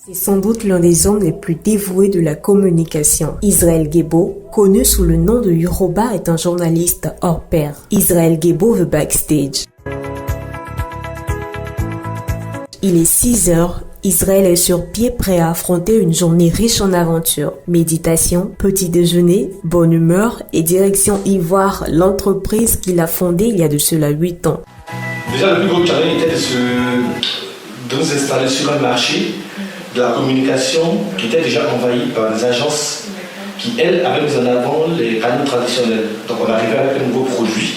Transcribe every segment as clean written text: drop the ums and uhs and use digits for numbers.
C'est sans doute l'un des hommes les plus dévoués de la communication. Israël Gebo, connu sous le nom de Yoruba, est un journaliste hors pair. Israël Gebo veut backstage. Il est 6 heures. Israël est sur pied prêt à affronter une journée riche en aventures. Méditation, petit déjeuner, bonne humeur et direction Ivoire, l'entreprise qu'il a fondée il y a de cela 8 ans. Déjà, le plus gros challenge était de nous installer sur un marché de la communication qui était déjà envahi par des agences qui, elles, avaient mis en avant les canaux traditionnels. Donc on arrivait avec un nouveau produit,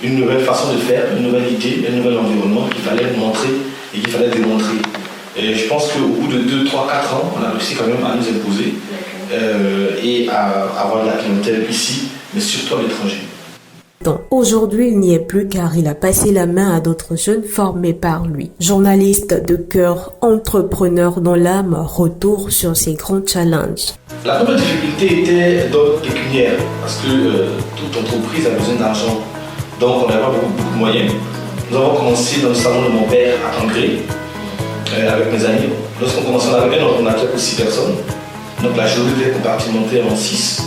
une nouvelle façon de faire, une nouvelle idée, un nouvel environnement qu'il fallait montrer et qu'il fallait démontrer. Et je pense qu'au bout de 2, 3, 4 ans, on a réussi quand même à nous imposer et à avoir de la clientèle ici, mais surtout à l'étranger. Aujourd'hui, il n'y est plus car il a passé la main à d'autres jeunes formés par lui. Journaliste de cœur, entrepreneur dans l'âme, retour sur ses grands challenges. La première difficulté était d'ordre pécuniaire parce que toute entreprise a besoin d'argent. Donc on n'avait pas beaucoup de moyens. Nous avons commencé dans le salon de mon père à Angers avec mes amis. Lorsqu'on commençait, on avait un ordinateur pour 6 personnes. Donc la journée était compartimentée en 6.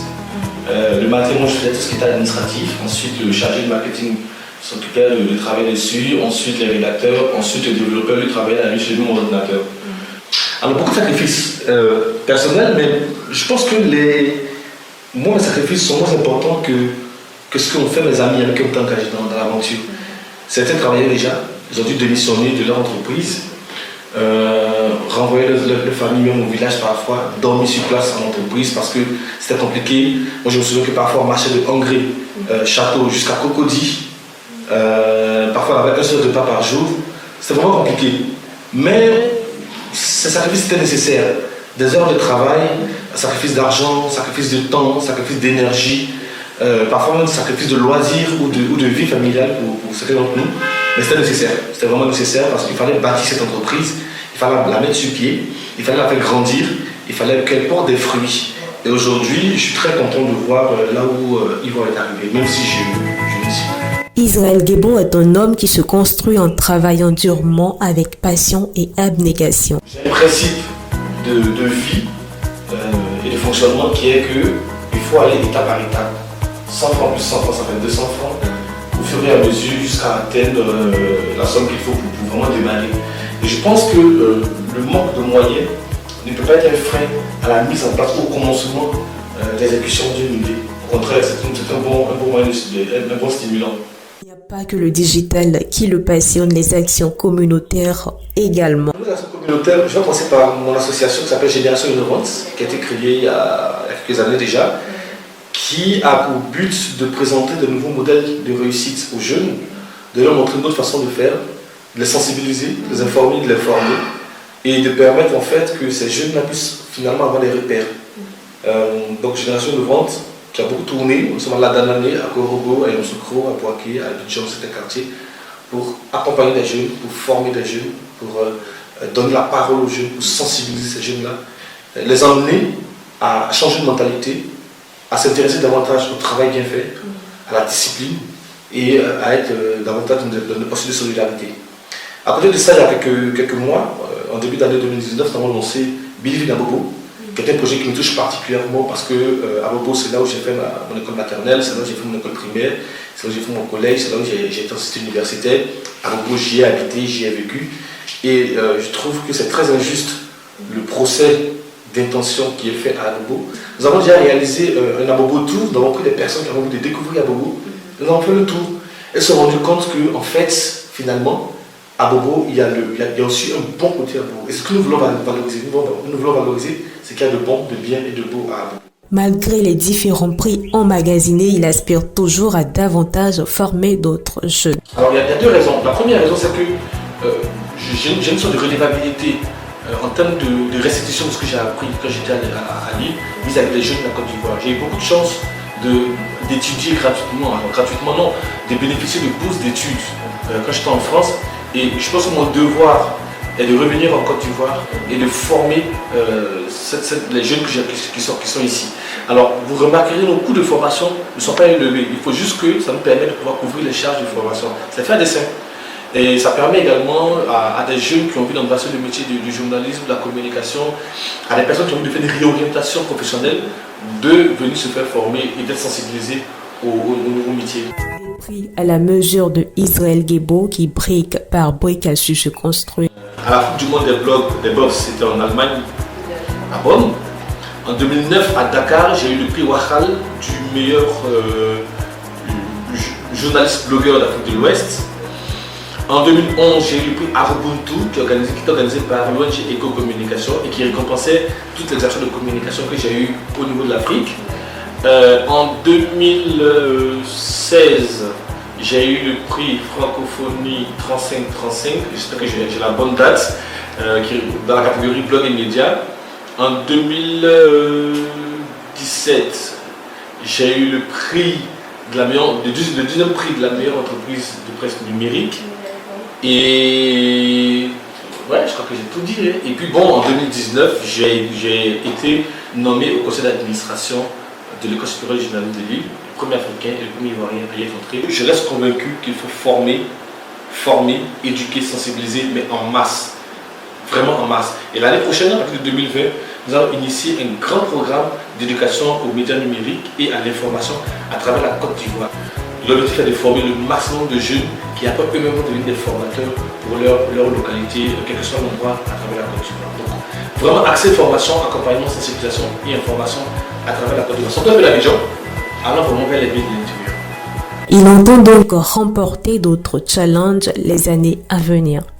Le matin, moi, je faisais tout ce qui était administratif. Ensuite, le chargé de marketing s'occupait de travailler dessus. Ensuite, les rédacteurs. Ensuite, le développeur, lui, travaillait à lui chez nous, mon ordinateur. Alors, beaucoup de sacrifices personnels, mais je pense que les sacrifices sont moins importants que ce qu'ont fait mes amis avec qui on était engagés dans l'aventure. Certains travaillaient déjà. Ils ont dû démissionner de leur entreprise. Renvoyer leur famille même au village parfois, dormir sur place en entreprise parce que c'était compliqué. Moi je me souviens que parfois on marchait de Angers, Château jusqu'à Cocody. Parfois on avait un seul repas par jour. C'était vraiment compliqué. Mais ces sacrifices étaient nécessaires. Des heures de travail, sacrifice d'argent, sacrifice de temps, sacrifice d'énergie, parfois même sacrifice de loisirs ou de vie familiale pour certains d'entre nous. Mais c'était nécessaire, c'était vraiment nécessaire parce qu'il fallait bâtir cette entreprise, il fallait la mettre sur pied, il fallait la faire grandir, il fallait qu'elle porte des fruits. Et aujourd'hui, je suis très content de voir là où Ivoire est arrivé, même si je ne suis pas. Israël Gebo est un homme qui se construit en travaillant durement avec passion et abnégation. J'ai un principe de vie et de fonctionnement qui est qu'il faut aller étape par étape. 100 francs plus 100 francs, ça fait 200 francs. Au fur et à mesure jusqu'à atteindre la somme qu'il faut pour vraiment démarrer. Et je pense que le manque de moyens ne peut pas être un frein à la mise en place ou au commencement l'exécution d'une idée. Au contraire, c'est un bon moyen, un bon stimulant. Il n'y a pas que le digital qui le passionne, les actions communautaires également. Les actions communautaires, je vais commencer par mon association qui s'appelle Génération Innovante, qui a été créée il y a quelques années déjà, qui a pour but de présenter de nouveaux modèles de réussite aux jeunes, de leur montrer une autre façon de faire, de les sensibiliser, de les informer, de les former, et de permettre en fait que ces jeunes-là puissent finalement avoir des repères. Donc Génération Innovante, qui a beaucoup tourné, nous sommes à la Danané, à Korogo, à Yamoussoukro, à Boaké, à Abidjan, certains quartiers, pour accompagner des jeunes, pour former des jeunes, pour donner la parole aux jeunes, pour sensibiliser ces jeunes-là, les emmener à changer de mentalité, à s'intéresser davantage au travail bien fait, à la discipline et à être davantage dans une posture de solidarité. À côté de ça, il y a quelques mois, en début d'année 2019, nous avons lancé Believe in Abobo, qui est un projet qui me touche particulièrement parce que Abobo, c'est là où j'ai fait mon école maternelle, c'est là où j'ai fait mon école primaire, c'est là où j'ai fait mon collège, c'est là où j'ai été en cité universitaire. Abobo, j'y ai habité, j'y ai vécu. Et je trouve que c'est très injuste le procès d'intention qui est fait à Abobo. Nous avons déjà réalisé un Abobo Tour, nous avons pris des personnes qui ont envie de découvrir Abobo, nous avons fait le tour. Elles se sont rendues compte qu'en fait, finalement, à Abobo, il y a aussi un bon côté à Abobo. Et ce que nous voulons valoriser, c'est qu'il y a de bon, de bien et de beau à Abobo. Malgré les différents prix emmagasinés, il aspire toujours à davantage former d'autres jeunes. Alors il y a deux raisons. La première raison, c'est que j'ai une sorte de redevabilité en termes de restitution de ce que j'ai appris quand j'étais à Lille vis-à-vis des jeunes de la Côte d'Ivoire. J'ai eu beaucoup de chance d'étudier gratuitement, alors gratuitement non, de bénéficier de bourses d'études quand j'étais en France. Et je pense que mon devoir est de revenir en Côte d'Ivoire et de former les jeunes qui sont ici. Alors vous remarquerez, nos coûts de formation ne sont pas élevés. Il faut juste que ça nous permette de pouvoir couvrir les charges de formation. C'est fait à dessein. Et ça permet également à des jeunes qui ont envie d'embrasser le métier du journalisme, de la communication, à des personnes qui ont envie de faire des réorientations professionnelles, de venir se faire former et d'être sensibilisés au nouveau métier. Prix à la mesure de Israël Guébo qui brique par brique a su se construire. À la Coupe du monde des box, c'était en Allemagne, à Bonn. En 2009, à Dakar, j'ai eu le prix Wachal du meilleur journaliste blogueur d'Afrique de l'Ouest. En 2011, j'ai eu le prix Arubuntu qui est organisé par l'ONG Eco Communication et qui récompensait toutes les actions de communication que j'ai eues au niveau de l'Afrique. En 2016, j'ai eu le prix Francophonie 35-35, j'espère que j'ai la bonne date, qui est dans la catégorie blog et médias. En 2017, j'ai eu le prix de le deuxième prix de la meilleure entreprise de presse numérique. Et ouais, je crois que j'ai tout dit. Et puis bon, en 2019, j'ai été nommé au conseil d'administration de l'École supérieure du journalisme de Lille, le premier africain et le premier ivoirien à y être entré. Je reste convaincu qu'il faut former, éduquer, sensibiliser, mais en masse. Vraiment en masse. Et l'année prochaine, à partir de 2020, nous allons initier un grand programme d'éducation aux médias numériques et à l'information à travers la Côte d'Ivoire. L'objectif est de former le maximum de jeunes qui après eux-mêmes vont devenir des formateurs pour leur localité, quel que soit l'endroit à travers la Côte d'Ivoire. Donc, vraiment accès formation, accompagnement, sensibilisation et information à travers la Côte d'Ivoire. Surtout avec la région, allant vraiment vers les villes de l'intérieur. Il entend donc remporter d'autres challenges les années à venir.